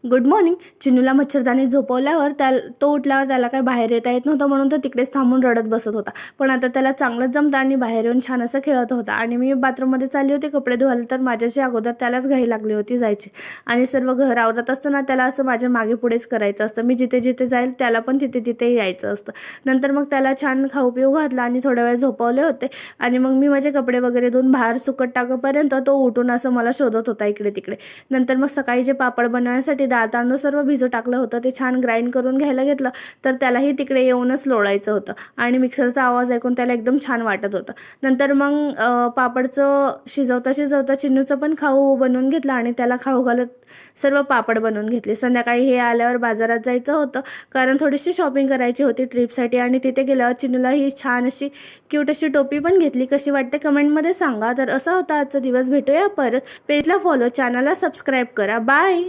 Good morning. चिन्नूला मच्छरदाणी झोपवल्यावर तो उठल्यावर त्याला काय बाहेर येता येत नव्हतं, म्हणून तो तिकडेच थांबून रडत बसत होता. पण आता त्याला चांगलंच जमतं आणि बाहेर येऊन छान असं खेळत होता. आणि मी बाथरूममध्ये चालली होती कपडे धुवायला, तर माझ्याशी अगोदर त्यालाच घाई लागली होती जायची. आणि सर्व घर आवरत असताना त्याला असं माझ्या मागे पुढेच करायचं असतं. मी जिथे जिथे जाईल त्याला पण तिथे तिथे यायचं असतं. नंतर मग त्याला छान खाऊ पिऊ घातला आणि थोड्या वेळ झोपवले होते. आणि मग मी माझे कपडे वगैरे धुवून बाहेर सुकत टाकेपर्यंत तो उठून असं मला शोधत होता इकडे तिकडे. नंतर मग सकाळी जे पापड बनवण्यासाठी डाळ तांदूळ सर्व भिजू टाकलं होतं ते छान ग्राइंड करून घ्यायला घेतलं, तर त्यालाही तिकडे येऊनच लोळायचं होतं. आणि मिक्सरचा आवाज ऐकून त्याला एकदम छान वाटत होतं. नंतर मग पापडचं शिजवता शिजवता चिन्नूचं पण खाऊ बनवून घेतलं आणि त्याला खाऊ घालत सर्व पापड बनवून घेतले. संध्याकाळी हे आल्यावर बाजारात जायचं होतं, कारण थोडीशी शॉपिंग करायची होती ट्रिपसाठी. आणि तिथे गेल्यावर चिन्नूला ही छान अशी क्यूट अशी टोपी पण घेतली. कशी वाटते कमेंटमध्ये सांगा. तर असा होता आजचा दिवस. भेटूया परत. पेजला फॉलो, चॅनलला सबस्क्राईब करा. बाय.